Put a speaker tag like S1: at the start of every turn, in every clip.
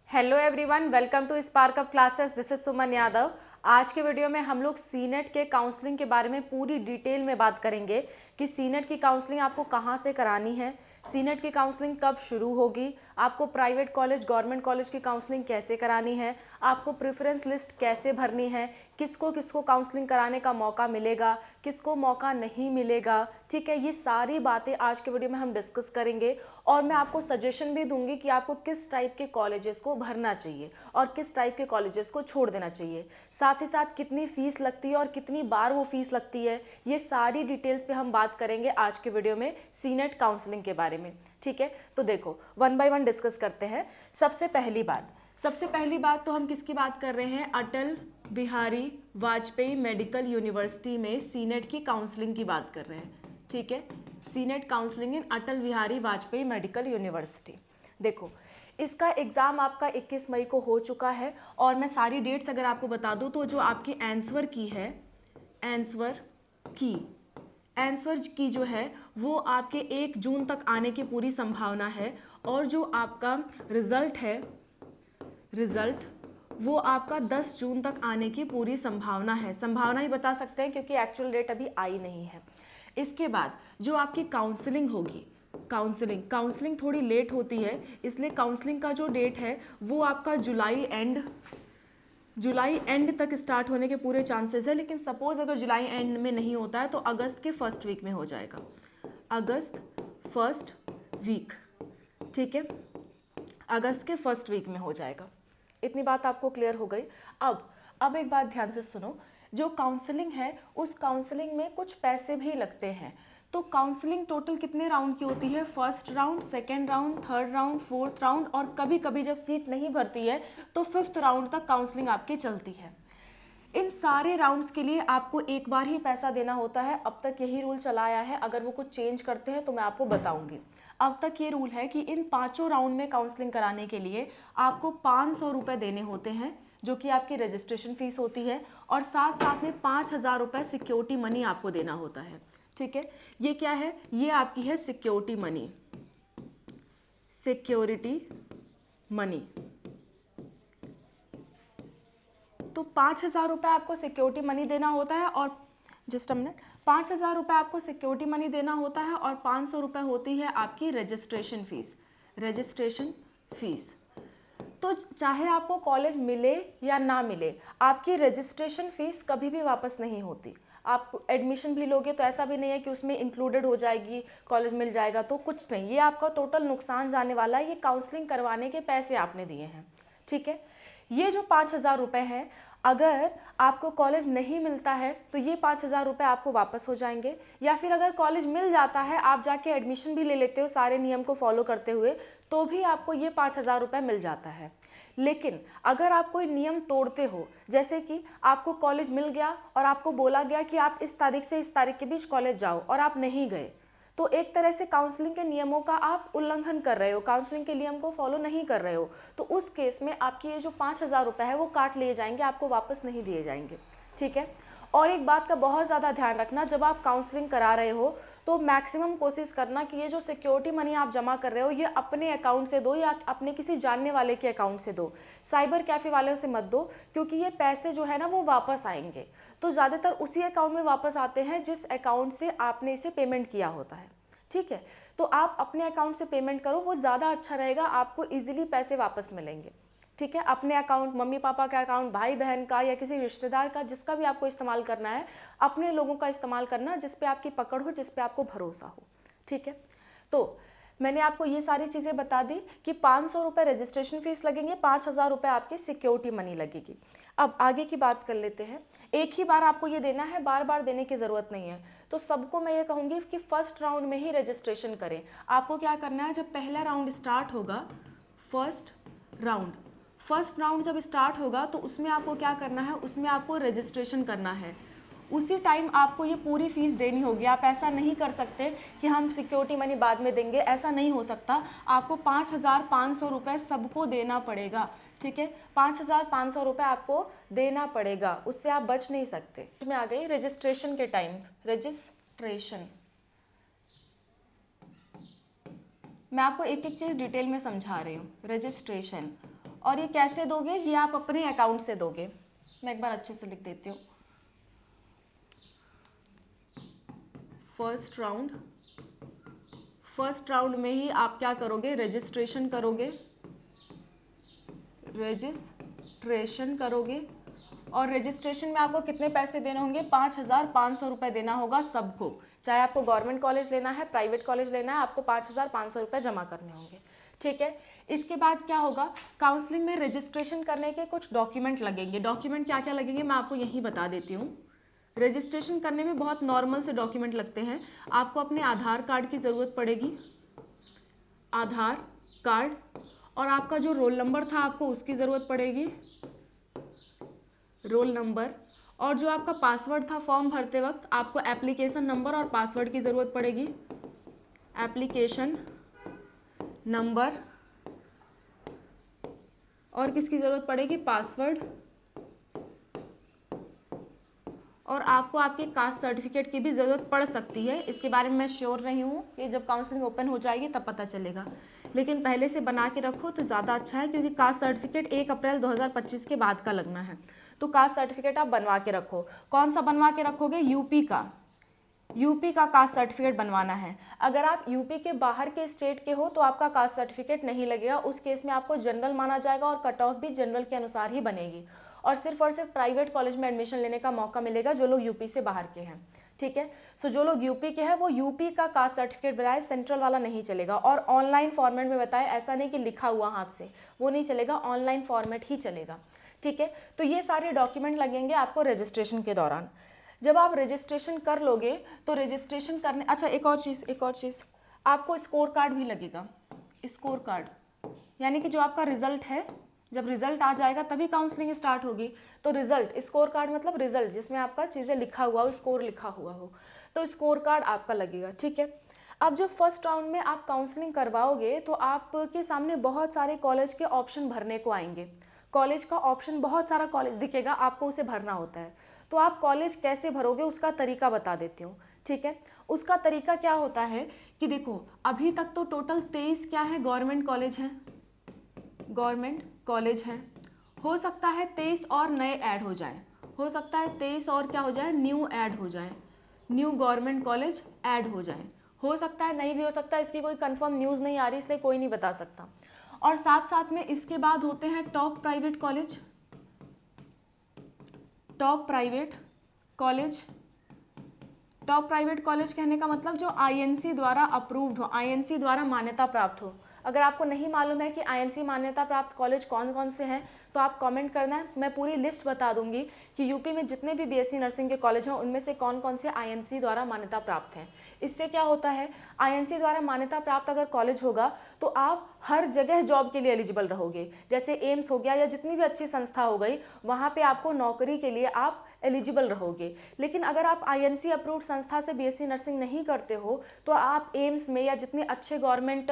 S1: Hello everyone, welcome to Spark Up classes. This is Suman Yadav. आज के video में हम लोग सीनेट के काउंसलिंग के बारे में पूरी डिटेल में बात करेंगे कि सीनेट की काउंसलिंग आपको कहाँ से करानी है, सीनेट की काउंसलिंग कब शुरू होगी, आपको प्राइवेट कॉलेज गवर्नमेंट कॉलेज की काउंसलिंग कैसे करानी है, आपको प्रेफरेंस लिस्ट कैसे भरनी है, किसको किसको काउंसलिंग कराने का मौका मिलेगा, किसको मौका नहीं मिलेगा। ठीक है, ये सारी बातें आज के वीडियो में हम डिस्कस करेंगे और मैं आपको सजेशन भी दूंगी कि आपको किस टाइप के कॉलेजेस को भरना चाहिए और किस टाइप के कॉलेजेस को छोड़ देना चाहिए। साथ ही साथ कितनी फीस लगती है और कितनी बार वो फीस लगती है, ये सारी डिटेल्स पे हम बात करेंगे आज के वीडियो में सीनेट काउंसलिंग के बारे में। ठीक है, तो देखो वन बाय वन डिस्कस करते हैं। सबसे पहली बात तो हम किसकी बात कर रहे हैं, अटल बिहारी वाजपेयी मेडिकल यूनिवर्सिटी में सीनेट की काउंसलिंग की बात कर रहे हैं। ठीक है, सीनेट काउंसलिंग इन अटल बिहारी वाजपेयी मेडिकल यूनिवर्सिटी। देखो, इसका एग्ज़ाम आपका 21 मई को हो चुका है और मैं सारी डेट्स अगर आपको बता दूं तो जो आपकी आंसर की जो है वो आपके 1 जून तक आने की पूरी संभावना है और जो आपका रिजल्ट वो आपका 10 जून तक आने की पूरी संभावना है। संभावना ही बता सकते हैं क्योंकि एक्चुअल डेट अभी आई नहीं है। इसके बाद जो आपकी काउंसलिंग होगी, काउंसलिंग थोड़ी लेट होती है, इसलिए काउंसलिंग का जो डेट है वो आपका जुलाई एंड तक स्टार्ट होने के पूरे चांसेस है। लेकिन सपोज अगर जुलाई एंड में नहीं होता है तो अगस्त के फर्स्ट वीक में हो जाएगा, अगस्त फर्स्ट वीक। ठीक है, अगस्त के फर्स्ट वीक में हो जाएगा। इतनी बात आपको क्लियर हो गई। अब एक बात ध्यान से सुनो, जो काउंसलिंग है उस काउंसलिंग में कुछ पैसे भी लगते हैं। तो काउंसलिंग टोटल कितने राउंड की होती है, first round, second round, third round, fourth round और कभी कभी जब सीट नहीं भरती है तो फिफ्थ राउंड तक काउंसलिंग आपकी चलती है। इन सारे राउंड्स के लिए आपको एक बार ही पैसा देना होता है। अब तक यही रूल चला आया है, अगर वो कुछ चेंज करते हैं तो मैं आपको बताऊंगी। अब तक ये रूल है कि इन 5 राउंड में काउंसलिंग कराने के लिए आपको 500 रुपये देने होते हैं, जो कि आपकी रजिस्ट्रेशन फीस होती है, और साथ साथ में 5,000 रुपये सिक्योरिटी मनी आपको देना होता है। ठीक है, ये क्या है, ये आपकी है सिक्योरिटी मनी। तो 5,000 रुपये आपको सिक्योरिटी मनी देना होता है और 5,000 रुपये आपको सिक्योरिटी मनी देना होता है और 500 रुपये होती है आपकी रजिस्ट्रेशन फीस। तो चाहे आपको कॉलेज मिले या ना मिले, आपकी रजिस्ट्रेशन फीस कभी भी वापस नहीं होती। आप एडमिशन भी लोगे तो ऐसा भी नहीं है कि उसमें इंक्लूडेड हो जाएगी, कॉलेज मिल जाएगा, तो कुछ नहीं, ये आपका टोटल नुकसान जाने वाला है। ये काउंसलिंग करवाने के पैसे आपने दिए हैं। ठीक है, ये जो 5,000 रुपये हैं, अगर आपको कॉलेज नहीं मिलता है तो ये 5,000 रुपये आपको वापस हो जाएंगे, या फिर अगर कॉलेज मिल जाता है, आप जाके एडमिशन भी ले लेते हो सारे नियम को फॉलो करते हुए, तो भी आपको ये 5,000 रुपये मिल जाता है। लेकिन अगर आप कोई नियम तोड़ते हो, जैसे कि आपको कॉलेज मिल गया और आपको बोला गया कि आप इस तारीख से इस तारीख के बीच कॉलेज जाओ और आप नहीं गए, तो एक तरह से काउंसलिंग के नियमों का आप उल्लंघन कर रहे हो, काउंसलिंग के नियम को फॉलो नहीं कर रहे हो। तो उस केस में आपकी ये जो 5,000 रुपये है वो काट लिए जाएंगे, आपको वापस नहीं दिए जाएंगे। ठीक है, और एक बात का बहुत ज़्यादा ध्यान रखना, जब आप काउंसलिंग करा रहे हो तो मैक्सिमम कोशिश करना कि ये जो सिक्योरिटी मनी आप जमा कर रहे हो ये अपने अकाउंट से दो या अपने किसी जानने वाले के अकाउंट से दो, साइबर कैफ़े वालों से मत दो, क्योंकि ये पैसे जो है ना वो वापस आएंगे तो ज़्यादातर उसी अकाउंट में वापस आते हैं जिस अकाउंट से आपने इसे पेमेंट किया होता है। ठीक है, तो आप अपने अकाउंट से पेमेंट करो, वो ज़्यादा अच्छा रहेगा, आपको इजीली पैसे वापस मिलेंगे। ठीक है, अपने अकाउंट, मम्मी पापा का अकाउंट, भाई बहन का या किसी रिश्तेदार का, जिसका भी आपको इस्तेमाल करना है, अपने लोगों का इस्तेमाल करना जिस पे आपकी पकड़ हो, जिस पे आपको भरोसा हो। ठीक है, तो मैंने आपको ये सारी चीज़ें बता दी कि 500 रुपये रजिस्ट्रेशन फीस लगेंगे, 5,000 रुपये आपकी सिक्योरिटी मनी लगेगी। अब आगे की बात कर लेते हैं। एक ही बार आपको ये देना है, बार बार देने की ज़रूरत नहीं है। तो सबको मैं ये कहूँगी कि फर्स्ट राउंड में ही रजिस्ट्रेशन करें। आपको क्या करना है, जब पहला राउंड स्टार्ट होगा, फर्स्ट राउंड जब स्टार्ट होगा तो उसमें आपको क्या करना है, उसमें आपको रजिस्ट्रेशन करना है। उसी टाइम आपको ये पूरी फीस देनी होगी। आप ऐसा नहीं कर सकते कि हम सिक्योरिटी मनी बाद में देंगे, ऐसा नहीं हो सकता। आपको 5,500 रुपये सबको देना पड़ेगा। ठीक है, 5,500 रुपये आपको देना पड़ेगा, उससे आप बच नहीं सकते। इसमें आ गई रजिस्ट्रेशन के टाइम, मैं आपको एक एक चीज़ डिटेल में समझा रही हूँ। रजिस्ट्रेशन और ये कैसे दोगे, ये आप अपने अकाउंट से दोगे। मैं एक बार अच्छे से लिख देती हूँ। फर्स्ट राउंड में ही आप क्या करोगे, रजिस्ट्रेशन करोगे। और रजिस्ट्रेशन में आपको कितने पैसे देने होंगे, 5,500 रुपये देना होगा सबको। चाहे आपको गवर्नमेंट कॉलेज लेना है, प्राइवेट कॉलेज लेना है, आपको 5,500 रुपये जमा करने होंगे। ठीक है। इसके बाद क्या होगा, काउंसलिंग में रजिस्ट्रेशन करने के कुछ डॉक्यूमेंट लगेंगे। डॉक्यूमेंट क्या क्या लगेंगे मैं आपको यहीं बता देती हूँ। रजिस्ट्रेशन करने में बहुत नॉर्मल से डॉक्यूमेंट लगते हैं। आपको अपने आधार कार्ड की ज़रूरत पड़ेगी, आधार कार्ड, और आपका जो रोल नंबर था आपको उसकी ज़रूरत पड़ेगी, रोल नंबर। और जो आपका पासवर्ड था फॉर्म भरते वक्त, आपको एप्लीकेशन नंबर और पासवर्ड की ज़रूरत पड़ेगी, एप्लीकेशन नंबर, और किसकी ज़रूरत पड़ेगी, पासवर्ड। और आपको आपके कास्ट सर्टिफिकेट की भी ज़रूरत पड़ सकती है, इसके बारे में मैं श्योर नहीं हूँ, ये जब काउंसलिंग ओपन हो जाएगी तब पता चलेगा। लेकिन पहले से बना के रखो तो ज़्यादा अच्छा है, क्योंकि कास्ट सर्टिफिकेट 1 अप्रैल 2025 के बाद का लगना है। तो कास्ट सर्टिफिकेट आप बनवा के रखो। कौन सा बनवा के रखोगे, यूपी का कास्ट सर्टिफिकेट बनवाना है। अगर आप यूपी के बाहर के स्टेट के हो तो आपका कास्ट सर्टिफिकेट नहीं लगेगा, उस केस में आपको जनरल माना जाएगा और कट ऑफ भी जनरल के अनुसार ही बनेगी, और सिर्फ प्राइवेट कॉलेज में एडमिशन लेने का मौका मिलेगा जो लोग यूपी से बाहर के हैं। ठीक है। सो जो लोग यूपी के हैं वो यूपी का कास्ट सर्टिफिकेट बनाए, सेंट्रल वाला नहीं चलेगा। और ऑनलाइन फॉर्मेट में बताए, ऐसा नहीं कि लिखा हुआ हाथ से, वो नहीं चलेगा, ऑनलाइन फॉर्मेट ही चलेगा। ठीक है। तो ये सारे डॉक्यूमेंट लगेंगे आपको रजिस्ट्रेशन के दौरान। जब आप रजिस्ट्रेशन कर लोगे तो रजिस्ट्रेशन करने, अच्छा एक और चीज़, आपको स्कोर कार्ड भी लगेगा। स्कोर कार्ड यानी कि जो आपका रिजल्ट है, जब रिजल्ट आ जाएगा तभी काउंसलिंग स्टार्ट होगी। तो रिजल्ट, स्कोर कार्ड मतलब रिजल्ट, जिसमें आपका चीज़ें लिखा हुआ हो, स्कोर लिखा हुआ हो, तो स्कोर कार्ड आपका लगेगा। ठीक है। अब जब फर्स्ट राउंड में आप काउंसलिंग करवाओगे तो आपके सामने बहुत सारे कॉलेज के ऑप्शन भरने को आएंगे। कॉलेज का ऑप्शन, बहुत सारा कॉलेज दिखेगा, आपको उसे भरना होता है। तो आप कॉलेज कैसे भरोगे उसका तरीका बता देती हूँ। ठीक है। उसका तरीका क्या होता है कि देखो, अभी तक तो टोटल 23 क्या है, गवर्नमेंट कॉलेज है। हो सकता है 23 और नए ऐड हो जाए, हो सकता है 23 और क्या हो जाए, न्यू ऐड हो जाए, न्यू गवर्नमेंट कॉलेज ऐड हो जाए। हो सकता है, नहीं भी हो सकता है, इसकी कोई कंफर्म न्यूज़ नहीं आ रही, इसलिए कोई नहीं बता सकता। और साथ साथ में इसके बाद होते हैं top private college. Top private college कहने का मतलब जो आईएनसी द्वारा अप्रूव्ड हो, आईएनसी द्वारा मान्यता प्राप्त हो। अगर आपको नहीं मालूम है कि आईएनसी मान्यता प्राप्त कॉलेज कौन कौन से हैं तो आप कमेंट करना है, मैं पूरी लिस्ट बता दूंगी कि यूपी में जितने भी बीएससी नर्सिंग के कॉलेज हैं उनमें से कौन कौन से आईएनसी द्वारा मान्यता प्राप्त हैं। इससे क्या होता है, आईएनसी द्वारा मान्यता प्राप्त अगर कॉलेज होगा तो आप हर जगह जॉब के लिए एलिजिबल रहोगे। जैसे एम्स हो गया या जितनी भी अच्छी संस्था हो गई, वहाँ पे आपको नौकरी के लिए आप एलिजिबल रहोगे। लेकिन अगर आप आईएनसी अप्रूव्ड संस्था से बीएससी नर्सिंग नहीं करते हो तो आप एम्स में या जितने अच्छे गवर्नमेंट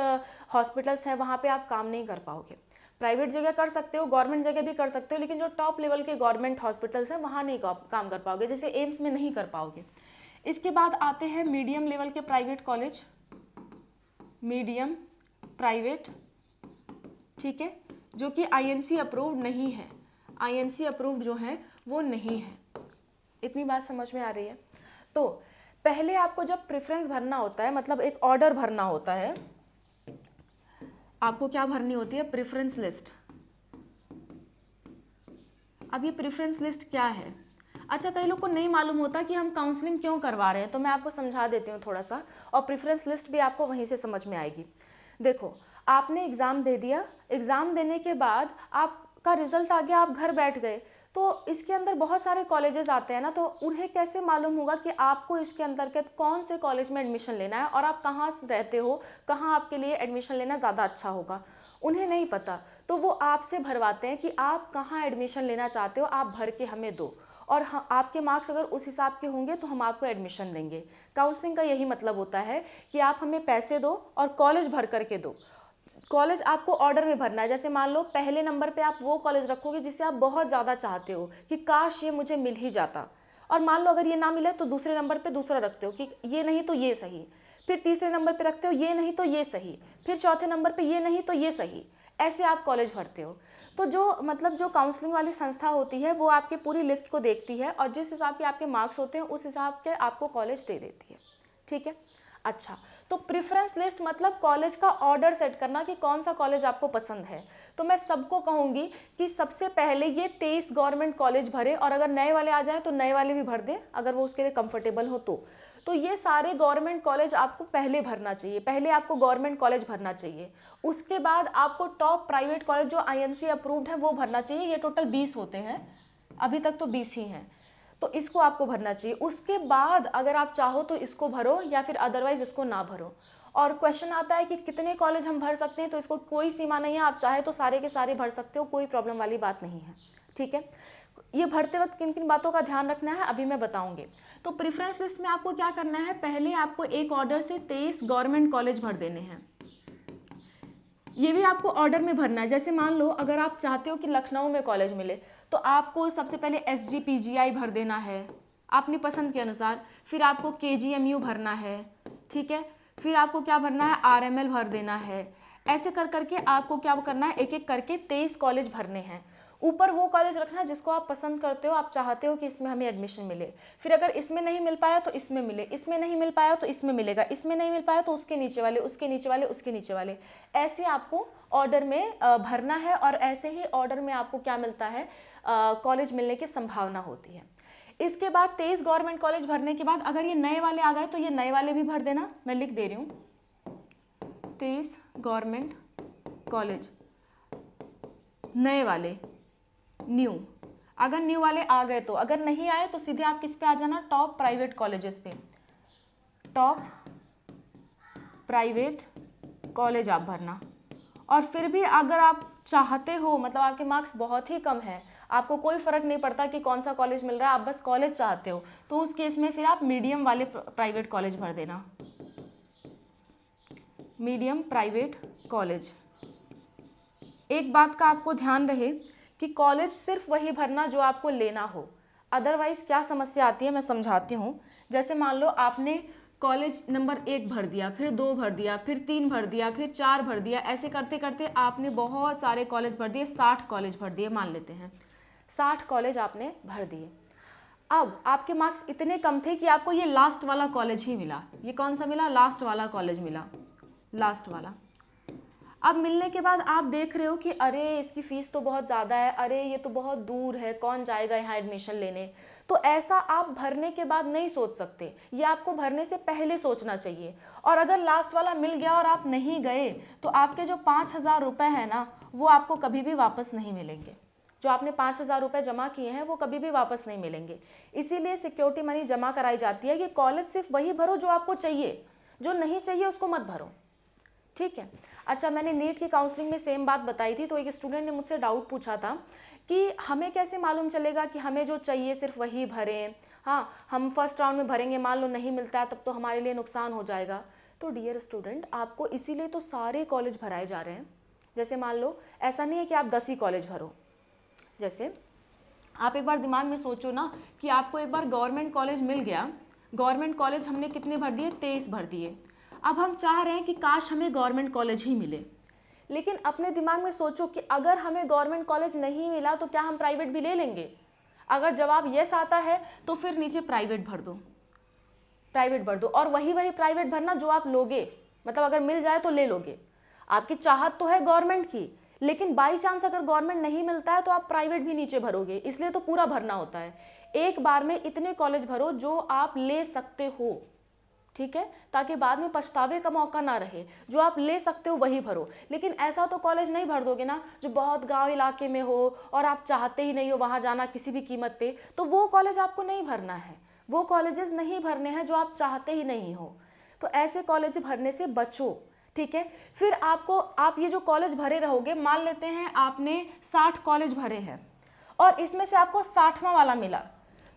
S1: हॉस्पिटल्स हैं वहाँ पे आप काम नहीं कर पाओगे। प्राइवेट जगह कर सकते हो, गवर्नमेंट जगह भी कर सकते हो, लेकिन जो टॉप लेवल के गवर्नमेंट हॉस्पिटल्स हैं वहाँ नहीं काम कर पाओगे, जैसे एम्स में नहीं कर पाओगे। इसके बाद आते हैं मीडियम लेवल के प्राइवेट कॉलेज, मीडियम प्राइवेट, ठीक है, जो कि आईएनसी अप्रूव्ड नहीं है, आईएनसी अप्रूव्ड जो है वो नहीं है। इतनी बात समझ में आ रही है। तो पहले आपको जब प्रेफरेंस भरना होता है, मतलब एक ऑर्डर भरना होता है, आपको क्या भरनी होती है, प्रेफरेंस लिस्ट। अब ये प्रेफरेंस लिस्ट क्या है, अच्छा कई लोग को नहीं मालूम होता कि हम काउंसलिंग क्यों करवा रहे हैं, तो मैं आपको समझा देती हूँ थोड़ा सा, और प्रेफरेंस लिस्ट भी आपको वहीं से समझ में आएगी। देखो, आपने एग्ज़ाम दे दिया, एग्ज़ाम देने के बाद आपका रिजल्ट आ गया, आप घर बैठ गए, तो इसके अंदर बहुत सारे कॉलेजेस आते हैं ना, तो उन्हें कैसे मालूम होगा कि आपको इसके अंतर्गत कौन से कॉलेज में एडमिशन लेना है और आप कहाँ रहते हो, कहाँ आपके लिए एडमिशन लेना ज़्यादा अच्छा होगा, उन्हें नहीं पता। तो वो आपसे भरवाते हैं कि आप कहाँ एडमिशन लेना चाहते हो, आप भर के हमें दो, और आपके मार्क्स अगर उस हिसाब के होंगे तो हम आपको एडमिशन देंगे। काउंसलिंग का यही मतलब होता है कि आप हमें पैसे दो और कॉलेज भर करके दो। कॉलेज आपको ऑर्डर में भरना है, जैसे मान लो पहले नंबर पे आप वो कॉलेज रखोगे जिसे आप बहुत ज़्यादा चाहते हो कि काश ये मुझे मिल ही जाता, और मान लो अगर ये ना मिले तो दूसरे नंबर पे दूसरा रखते हो कि ये नहीं तो ये सही, फिर तीसरे नंबर पे रखते हो ये नहीं तो ये सही, फिर चौथे नंबर पे ये नहीं तो ये सही। ऐसे आप कॉलेज भरते हो। तो जो मतलब जो काउंसलिंग वाली संस्था होती है वो आपकी पूरी लिस्ट को देखती है और जिस हिसाब के आपके मार्क्स होते हैं उस हिसाब के आपको कॉलेज दे देती है, ठीक है। अच्छा, तो प्रेफरेंस लिस्ट मतलब कॉलेज का ऑर्डर सेट करना कि कौन सा कॉलेज आपको पसंद है। तो मैं सबको कहूँगी कि सबसे पहले ये 23 गवर्नमेंट कॉलेज भरें और अगर नए वाले आ जाएँ तो नए वाले भी भर दें अगर वो उसके लिए कंफर्टेबल हो तो ये सारे गवर्नमेंट कॉलेज आपको पहले भरना चाहिए, पहले आपको गवर्नमेंट कॉलेज भरना चाहिए। उसके बाद आपको टॉप प्राइवेट कॉलेज जो INC अप्रूव्ड है वो भरना चाहिए। ये टोटल 20 होते हैं, अभी तक तो 20 ही हैं, तो इसको आपको भरना चाहिए। उसके बाद अगर आप चाहो तो इसको भरो या फिर अदरवाइज इसको ना भरो। और क्वेश्चन आता है कि कितने कॉलेज हम भर सकते हैं, तो इसको कोई सीमा नहीं है, आप चाहे तो सारे के सारे भर सकते हो, कोई प्रॉब्लम वाली बात नहीं है, ठीक है। ये भरते वक्त किन किन बातों का ध्यान रखना है अभी मैं बताऊंगी। तो प्रेफरेंस लिस्ट में आपको क्या करना है, पहले आपको एक ऑर्डर से 23 गवर्नमेंट कॉलेज भर देने हैं। ये भी आपको ऑर्डर में भरना है। जैसे मान लो अगर आप चाहते हो कि लखनऊ में कॉलेज मिले तो आपको सबसे पहले SGPGI भर देना है अपनी पसंद के अनुसार, फिर आपको KGMU भरना है, ठीक है, फिर आपको क्या भरना है, RML भर देना है। ऐसे कर करके आपको क्या करना है, एक एक करके 23 कॉलेज भरने हैं। ऊपर वो कॉलेज रखना जिसको आप पसंद करते हो, आप चाहते हो कि इसमें हमें एडमिशन मिले। फिर अगर इसमें नहीं मिल पाया तो इसमें मिले, इसमें नहीं मिल पाया तो इसमें मिलेगा, इसमें नहीं मिल पाया तो उसके नीचे वाले, उसके नीचे वाले, उसके नीचे वाले, ऐसे आपको ऑर्डर में भरना है। और ऐसे ही ऑर्डर में आपको क्या मिलता है, कॉलेज मिलने की संभावना होती है। इसके बाद 23 गवर्नमेंट कॉलेज भरने के बाद अगर ये नए वाले आ गए तो ये नए वाले भी भर देना, मैं लिख दे रही हूँ 23 गवर्नमेंट कॉलेज नए वाले, न्यू। अगर न्यू वाले आ गए तो, अगर नहीं आए तो सीधे आप किस पे आ जाना, टॉप प्राइवेट कॉलेजेस पे, टॉप प्राइवेट कॉलेज आप भरना। और फिर भी अगर आप चाहते हो, मतलब आपके मार्क्स बहुत ही कम है, आपको कोई फर्क नहीं पड़ता कि कौन सा कॉलेज मिल रहा है, आप बस कॉलेज चाहते हो, तो उस केस में फिर आप मीडियम वाले प्राइवेट कॉलेज भर देना, मीडियम प्राइवेट कॉलेज। एक बात का आपको ध्यान रहे कि कॉलेज सिर्फ वही भरना जो आपको लेना हो, अदरवाइज क्या समस्या आती है मैं समझाती हूँ। जैसे मान लो आपने कॉलेज नंबर 1 भर दिया, फिर 2 भर दिया, फिर 3 भर दिया, फिर 4 भर दिया, ऐसे करते करते आपने बहुत सारे कॉलेज भर दिए, 60 कॉलेज भर दिए मान लेते हैं, 60 कॉलेज आपने भर दिए। अब आपके मार्क्स इतने कम थे कि आपको ये लास्ट वाला कॉलेज ही मिला। ये कौन सा मिला, लास्ट वाला कॉलेज मिला, लास्ट वाला। अब मिलने के बाद आप देख रहे हो कि अरे इसकी फ़ीस तो बहुत ज़्यादा है, अरे ये तो बहुत दूर है, कौन जाएगा यहाँ एडमिशन लेने। तो ऐसा आप भरने के बाद नहीं सोच सकते, ये आपको भरने से पहले सोचना चाहिए। और अगर लास्ट वाला मिल गया और आप नहीं गए तो आपके जो 5,000 रुपये हैं ना, वो आपको कभी भी वापस नहीं मिलेंगे। जो आपने 5,000 रुपये जमा किए हैं वो कभी भी वापस नहीं मिलेंगे। इसीलिए सिक्योरिटी मनी जमा कराई जाती है कि कॉलेज सिर्फ वही भरो जो आपको चाहिए, जो नहीं चाहिए उसको मत भरो, ठीक है। अच्छा, मैंने नीट की काउंसलिंग में सेम बात बताई थी, तो एक स्टूडेंट ने मुझसे डाउट पूछा था कि हमें कैसे मालूम चलेगा कि हमें जो चाहिए सिर्फ वही भरें। हाँ, हम फर्स्ट राउंड में भरेंगे, मान लो नहीं मिलता है तब तो हमारे लिए नुकसान हो जाएगा। तो डियर स्टूडेंट, आपको इसीलिए तो सारे कॉलेज भराए जा रहे हैं। जैसे मान लो ऐसा नहीं है कि आप 10 ही कॉलेज भरो। जैसे आप एक बार दिमाग में सोचो ना कि आपको एक बार गवर्नमेंट कॉलेज मिल गया, गवर्नमेंट कॉलेज हमने कितने भर दिए, 23 भर दिए। अब हम चाह रहे हैं कि काश हमें गवर्नमेंट कॉलेज ही मिले, लेकिन अपने दिमाग में सोचो कि अगर हमें गवर्नमेंट कॉलेज नहीं मिला तो क्या हम प्राइवेट भी ले लेंगे। अगर जवाब यस आता है तो फिर नीचे प्राइवेट भर दो, प्राइवेट भर दो, और वही प्राइवेट भरना जो आप लोगे, मतलब अगर मिल जाए तो ले लोगे। आपकी चाहत तो है गवर्नमेंट की, लेकिन बाई चांस अगर गवर्नमेंट नहीं मिलता है तो आप प्राइवेट भी नीचे भरोगे, इसलिए तो पूरा भरना होता है। एक बार में इतने कॉलेज भरो जो आप ले सकते हो, ठीक है, ताकि बाद में पछतावे का मौका ना रहे। जो आप ले सकते हो वही भरो। लेकिन ऐसा तो कॉलेज नहीं भर दोगे ना जो बहुत गांव इलाके में हो और आप चाहते ही नहीं हो वहाँ जाना किसी भी कीमत पे, तो वो कॉलेज आपको नहीं भरना है, वो कॉलेजेस नहीं भरने हैं जो आप चाहते ही नहीं हो। तो ऐसे कॉलेज भरने से बचो, ठीक है। फिर आप ये जो कॉलेज भरे रहोगे, मान लेते हैं आपने 60 कॉलेज भरे हैं और इसमें से आपको 60वां वाला मिला,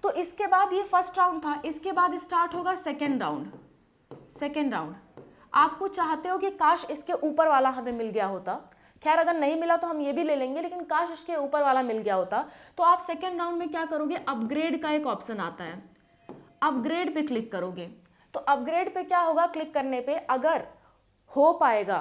S1: तो इसके बाद ये फर्स्ट राउंड था, इसके बाद स्टार्ट होगा सेकेंड राउंड। सेकेंड राउंड आपको चाहते हो कि काश इसके ऊपर वाला हमें मिल गया होता, खैर अगर नहीं मिला तो हम ये भी ले लेंगे, लेकिन काश इसके ऊपर वाला मिल गया होता। तो आप सेकेंड राउंड में क्या करोगे, अपग्रेड का एक ऑप्शन आता है, अपग्रेड पे क्लिक करोगे। तो अपग्रेड पे क्या होगा, क्लिक करने पे अगर हो पाएगा,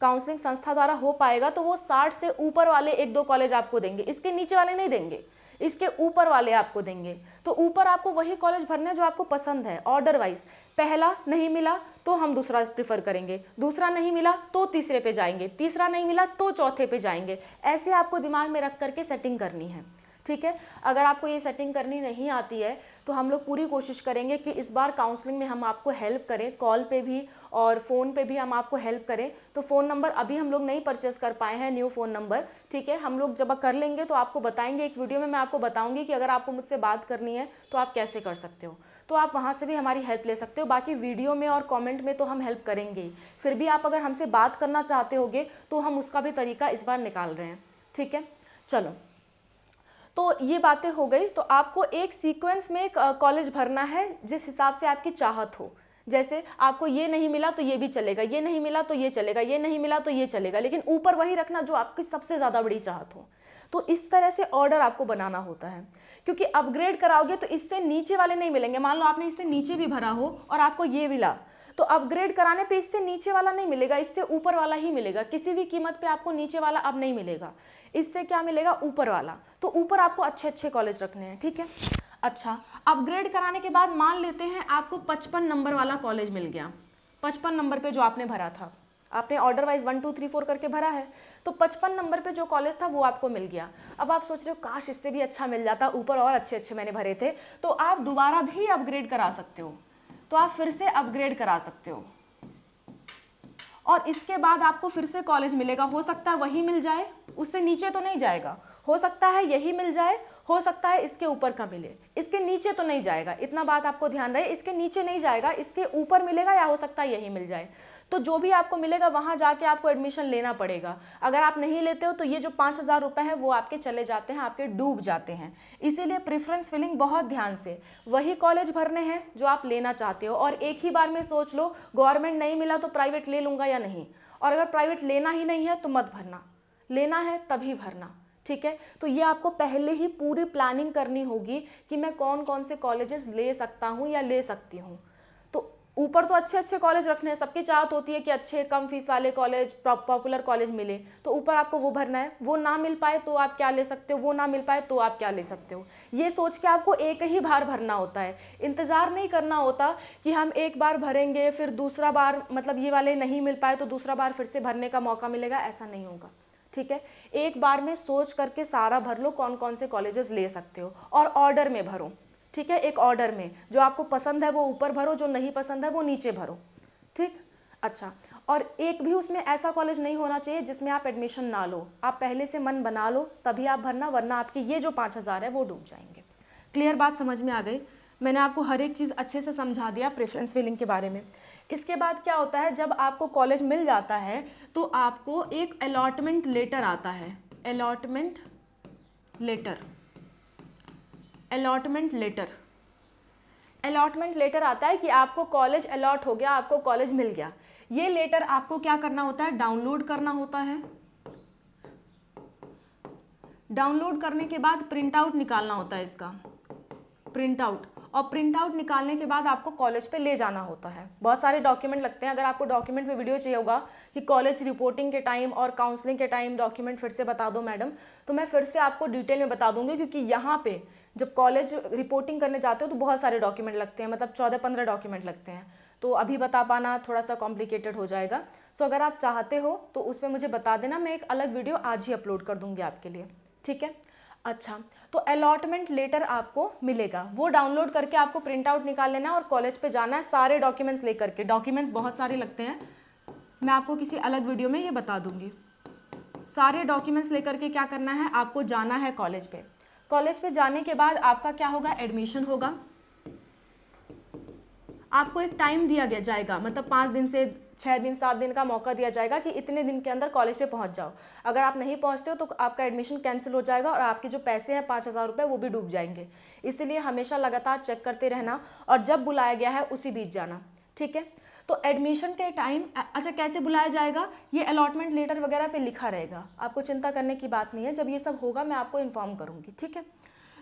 S1: काउंसलिंग संस्था द्वारा हो पाएगा तो वो 60 से ऊपर वाले 1-2 कॉलेज आपको देंगे, इसके नीचे वाले नहीं देंगे, इसके ऊपर वाले आपको देंगे। तो ऊपर आपको वही कॉलेज भरना है जो आपको पसंद है ऑर्डर वाइज। पहला नहीं मिला तो हम दूसरा प्रीफर करेंगे, दूसरा नहीं मिला तो तीसरे पे जाएंगे, तीसरा नहीं मिला तो चौथे पे जाएंगे। ऐसे आपको दिमाग में रख करके सेटिंग करनी है, ठीक है। अगर आपको ये सेटिंग करनी नहीं आती है तो हम लोग पूरी कोशिश करेंगे कि इस बार काउंसलिंग में हम आपको हेल्प करें, कॉल पे भी और फ़ोन पे भी हम आपको हेल्प करें। तो फ़ोन नंबर अभी हम लोग नहीं परचेस कर पाए हैं, न्यू फ़ोन नंबर, ठीक है। हम लोग जब कर लेंगे तो आपको बताएंगे, एक वीडियो में मैं आपको बताऊंगी कि अगर आपको मुझसे बात करनी है तो आप कैसे कर सकते हो, तो आप वहाँ से भी हमारी हेल्प ले सकते हो। बाकी वीडियो में और कमेंट में तो हम हेल्प करेंगे ही, फिर भी आप अगर हमसे बात करना चाहते होगे तो हम उसका भी तरीका इस बार निकाल रहे हैं, ठीक है। चलो, तो ये बातें हो गई। तो आपको एक सीक्वेंस में कॉलेज भरना है जिस हिसाब से आपकी चाहत हो। जैसे आपको ये नहीं मिला तो ये भी चलेगा, ये नहीं मिला तो ये चलेगा, ये नहीं मिला तो ये चलेगा, लेकिन ऊपर वही रखना जो आपकी सबसे ज़्यादा बड़ी चाहत हो। तो इस तरह से ऑर्डर आपको बनाना होता है, क्योंकि अपग्रेड कराओगे तो इससे नीचे वाले नहीं मिलेंगे। मान लो आपने इससे नीचे भी भरा हो और आपको ये मिला, तो अपग्रेड कराने पे इससे नीचे वाला नहीं मिलेगा, इससे ऊपर वाला ही मिलेगा। किसी भी कीमत पे आपको नीचे वाला अब नहीं मिलेगा, इससे क्या मिलेगा, ऊपर वाला। तो ऊपर आपको अच्छे अच्छे कॉलेज रखने हैं, ठीक है। अच्छा, अपग्रेड कराने के बाद मान लेते हैं आपको 55 नंबर वाला कॉलेज मिल गया, 55 नंबर पे जो आपने भरा था, आपने ऑर्डर वाइज 1 2 3 4 करके भरा है, तो 55 नंबर पे जो कॉलेज था वो आपको मिल गया। अब आप सोच रहे हो काश इससे भी अच्छा मिल जाता, ऊपर और अच्छे अच्छे मैंने भरे थे, तो आप दोबारा भी अपग्रेड करा सकते हो। तो आप फिर से अपग्रेड करा सकते हो और इसके बाद आपको फिर से कॉलेज मिलेगा। हो सकता है वही मिल जाए, उससे नीचे तो नहीं जाएगा, हो सकता है यही मिल जाए, हो सकता है इसके ऊपर का मिले, इसके नीचे तो नहीं जाएगा। इतना बात आपको ध्यान रहे, इसके नीचे नहीं जाएगा, इसके ऊपर मिलेगा या हो सकता है यही मिल जाए। तो जो भी आपको मिलेगा वहाँ जाके आपको एडमिशन लेना पड़ेगा। अगर आप नहीं लेते हो तो ये जो 5,000 रुपये है वो आपके चले जाते हैं, आपके डूब जाते हैं। इसीलिए प्रेफरेंस फिलिंग बहुत ध्यान से, वही कॉलेज भरने हैं जो आप लेना चाहते हो। और एक ही बार में सोच लो, गवर्नमेंट नहीं मिला तो प्राइवेट ले लूँगा या नहीं, और अगर प्राइवेट लेना ही नहीं है तो मत भरना, लेना है तभी भरना, ठीक है। तो ये आपको पहले ही पूरी प्लानिंग करनी होगी कि मैं कौन कौन से कॉलेजेस ले सकता हूँ या ले सकती हूँ। तो ऊपर तो अच्छे अच्छे कॉलेज रखने हैं, सबकी चाहत होती है कि अच्छे कम फीस वाले कॉलेज, पॉपुलर कॉलेज मिले, तो ऊपर आपको वो भरना है। वो ना मिल पाए तो आप क्या ले सकते हो, वो ना मिल पाए तो आप क्या ले सकते हो, ये सोच के आपको एक ही बार भरना होता है। इंतज़ार नहीं करना होता कि हम एक बार भरेंगे फिर दूसरा बार मतलब ये वाले नहीं मिल पाए तो दूसरा बार फिर से भरने का मौका मिलेगा, ऐसा नहीं होगा, ठीक है। एक बार में सोच करके सारा भर लो कौन कौन से कॉलेजेस ले सकते हो, और ऑर्डर में भरो, ठीक है। एक ऑर्डर में जो आपको पसंद है वो ऊपर भरो, जो नहीं पसंद है वो नीचे भरो, ठीक। अच्छा, और एक भी उसमें ऐसा कॉलेज नहीं होना चाहिए जिसमें आप एडमिशन ना लो। आप पहले से मन बना लो तभी आप भरना, वरना आपके ये जो 5,000 है वो डूब जाएंगे। क्लियर बात समझ में आ गई? मैंने आपको हर एक चीज़ अच्छे से समझा दिया प्रेफरेंस फिलिंग के बारे में। इसके बाद क्या होता है, जब आपको कॉलेज मिल जाता है तो आपको एक अलॉटमेंट लेटर आता है, allotment letter, allotment letter, allotment letter आता है कि आपको कॉलेज अलॉट हो गया, आपको कॉलेज मिल गया। ये लेटर आपको क्या करना होता है, डाउनलोड करना होता है। डाउनलोड करने के बाद प्रिंट आउट निकालना होता है इसका, प्रिंट आउट, और प्रिंट आउट निकालने के बाद आपको कॉलेज पे ले जाना होता है। बहुत सारे डॉक्यूमेंट लगते हैं। अगर आपको डॉक्यूमेंट पे वीडियो चाहिए होगा कि कॉलेज रिपोर्टिंग के टाइम और काउंसलिंग के टाइम डॉक्यूमेंट फिर से बता दो मैडम, तो मैं फिर से आपको डिटेल में बता दूंगी, क्योंकि यहाँ पे जब कॉलेज रिपोर्टिंग करने जाते हो तो बहुत सारे डॉक्यूमेंट लगते हैं, मतलब 14-15 डॉक्यूमेंट लगते हैं, तो अभी बता पाना थोड़ा सा कॉम्प्लिकेटेड हो जाएगा। सो अगर आप चाहते हो तो उसमें मुझे बता देना, मैं एक अलग वीडियो आज ही अपलोड कर दूँगी आपके लिए, ठीक है। अच्छा, तो अलॉटमेंट लेटर आपको मिलेगा, वो डाउनलोड करके आपको प्रिंट आउट निकाल लेना है और कॉलेज पे जाना है सारे डॉक्यूमेंट्स लेकर के। डॉक्यूमेंट्स बहुत सारे लगते हैं, मैं आपको किसी अलग वीडियो में ये बता दूंगी। सारे डॉक्यूमेंट्स लेकर के क्या करना है, आपको जाना है कॉलेज पे। कॉलेज पे जाने के बाद आपका क्या होगा, एडमिशन होगा। आपको एक टाइम दिया गया जाएगा, मतलब 5 दिन से 6 दिन 7 दिन का मौका दिया जाएगा कि इतने दिन के अंदर कॉलेज पे पहुंच जाओ। अगर आप नहीं पहुंचते हो तो आपका एडमिशन कैंसिल हो जाएगा और आपके जो पैसे हैं 5,000 रुपये वो भी डूब जाएंगे। इसीलिए हमेशा लगातार चेक करते रहना और जब बुलाया गया है उसी बीच जाना, ठीक है। तो एडमिशन के टाइम, अच्छा कैसे बुलाया जाएगा, ये अलॉटमेंट लेटर वगैरह पे लिखा रहेगा, आपको चिंता करने की बात नहीं है। जब ये सब होगा मैं आपको इन्फॉर्म करूँगी, ठीक है।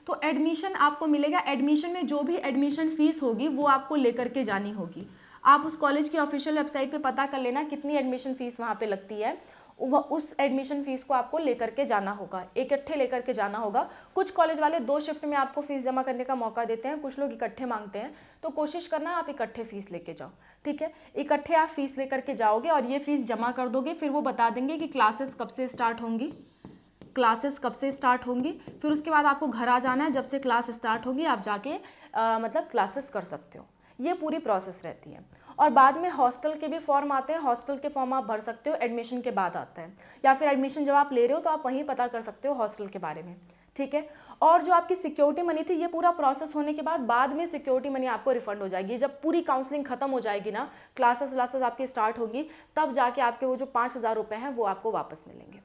S1: तो एडमिशन आपको मिलेगा, एडमिशन में जो भी एडमिशन फ़ीस होगी वो आपको लेकर के जानी होगी। आप उस कॉलेज की ऑफिशियल वेबसाइट पे पता कर लेना कितनी एडमिशन फ़ीस वहाँ पे लगती है। उस एडमिशन फ़ीस को आपको लेकर के जाना होगा, इकट्ठे लेकर के जाना होगा। कुछ कॉलेज वाले 2 शिफ्ट में आपको फ़ीस जमा करने का मौका देते हैं, कुछ लोग इकट्ठे मांगते हैं, तो कोशिश करना आप इकट्ठे फ़ीस लेके जाओ, ठीक है। इकट्ठे आप फ़ीस लेकर के जाओगे और ये फ़ीस जमा कर दोगे, फिर वो बता देंगे कि क्लासेस कब से स्टार्ट होंगी, फिर उसके बाद आपको घर आ जाना है। जब से क्लास स्टार्ट होगी आप जाके मतलब क्लासेस कर सकते हो। ये पूरी प्रोसेस रहती है। और बाद में हॉस्टल के भी फॉर्म आते हैं, हॉस्टल के फॉर्म आप भर सकते हो, एडमिशन के बाद आता है, या फिर एडमिशन जब आप ले रहे हो तो आप वहीं पता कर सकते हो हॉस्टल के बारे में, ठीक है। और जो आपकी सिक्योरिटी मनी थी, ये पूरा प्रोसेस होने के बाद में सिक्योरिटी मनी आपको रिफंड हो जाएगी। जब पूरी काउंसलिंग खत्म हो जाएगी ना, क्लासेस व्लासेस आपकी स्टार्ट होगी, तब जाके आपके वो जो 5,000 रुपये हैं वो आपको वापस मिलेंगे,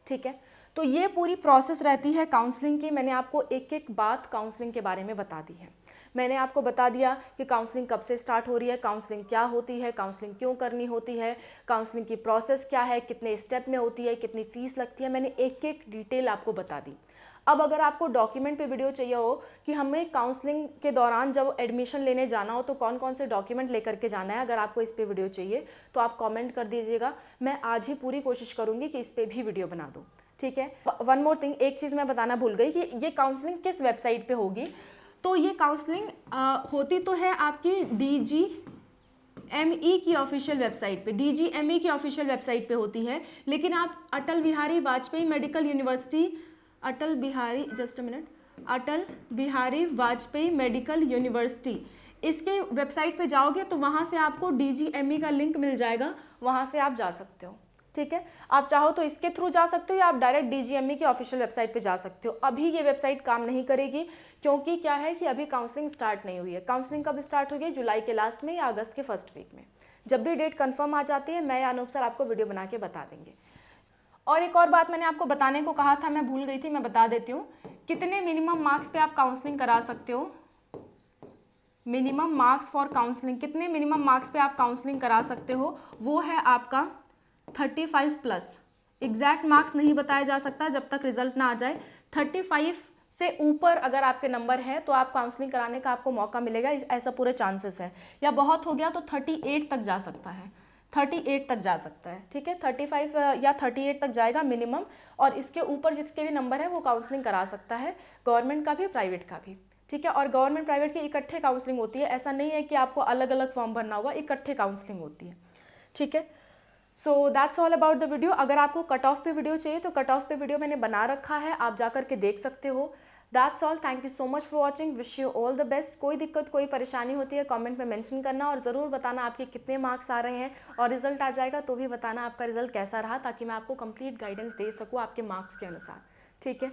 S1: ठीक है। तो ये पूरी प्रोसेस रहती है काउंसलिंग की। मैंने आपको एक एक बात काउंसलिंग के बारे में बता दी है। मैंने आपको बता दिया कि काउंसलिंग कब से स्टार्ट हो रही है, काउंसलिंग क्या होती है, काउंसलिंग क्यों करनी होती है, काउंसलिंग की प्रोसेस क्या है, कितने स्टेप में होती है, कितनी फ़ीस लगती है, मैंने एक एक डिटेल आपको बता दी। अब अगर आपको डॉक्यूमेंट पे वीडियो चाहिए हो कि हमें काउंसलिंग के दौरान जब एडमिशन लेने जाना हो तो कौन कौन से डॉक्यूमेंट लेकर के जाना है, अगर आपको इस पे वीडियो चाहिए तो आप कमेंट कर दीजिएगा। मैं आज ही पूरी कोशिश करूँगी कि इस पर भी वीडियो बना दूँ, ठीक है। वन मोर थिंग, एक चीज़ मैं बताना भूल गई कि ये काउंसलिंग किस वेबसाइट पे होगी। तो ये काउंसलिंग होती तो है आपकी DGME की ऑफिशियल वेबसाइट पे, DGME की ऑफिशियल वेबसाइट पे होती है। लेकिन आप Atal Bihari Vajpayee medical university, Atal Bihari Vajpayee medical university, इसके वेबसाइट पे जाओगे तो वहाँ से आपको DGME का लिंक मिल जाएगा, वहाँ से आप जा सकते हो, ठीक है। आप चाहो तो इसके थ्रू जा सकते हो या आप डायरेक्ट DGME की ऑफिशियल वेबसाइट पे जा सकते हो। अभी ये वेबसाइट काम नहीं करेगी क्योंकि क्या है कि अभी काउंसलिंग स्टार्ट नहीं हुई है। काउंसलिंग कब स्टार्ट होगी? जुलाई के लास्ट में या अगस्त के फर्स्ट वीक में। जब भी डेट कंफर्म आ जाती है मैं या अनूप सर आपको वीडियो बना के बता देंगे। और एक और बात मैंने आपको बताने को कहा था, मैं भूल गई थी, मैं बता देती हूँ। कितने मिनिमम मार्क्स पे आप काउंसलिंग करा सकते हो? मिनिमम मार्क्स फॉर काउंसलिंग, कितने मिनिमम मार्क्स पे आप काउंसलिंग करा सकते हो? वो है आपका 35+। एग्जैक्ट मार्क्स नहीं बताया जा सकता जब तक रिजल्ट ना आ जाए। 35 से ऊपर अगर आपके नंबर है तो आप काउंसलिंग कराने का आपको मौका मिलेगा, ऐसा पूरे चांसेस है। या बहुत हो गया तो 38 तक जा सकता है, 38 तक जा सकता है, ठीक है। 35 या 38 तक जाएगा मिनिमम, और इसके ऊपर जिसके भी नंबर है वो काउंसलिंग करा सकता है, गवर्नमेंट का भी प्राइवेट का भी, ठीक है। और गवर्नमेंट प्राइवेट की इकट्ठे काउंसलिंग होती है, ऐसा नहीं है कि आपको अलग अलग फॉर्म भरना होगा, इकट्ठे काउंसलिंग होती है, ठीक है। So that's all about the video. अगर आपको कट ऑफ पे वीडियो चाहिए तो कट ऑफ पे वीडियो मैंने बना रखा है, आप जा करके देख सकते हो। That's all, thank you so much for watching, wish you all the best. कोई दिक्कत कोई परेशानी होती है कमेंट में मेंशन करना, और ज़रूर बताना आपके कितने मार्क्स आ रहे हैं, और रिजल्ट आ जाएगा तो भी बताना आपका रिजल्ट कैसा रहा, ताकि मैं आपको कंप्लीट गाइडेंस दे सकूँ आपके मार्क्स के अनुसार, ठीक है।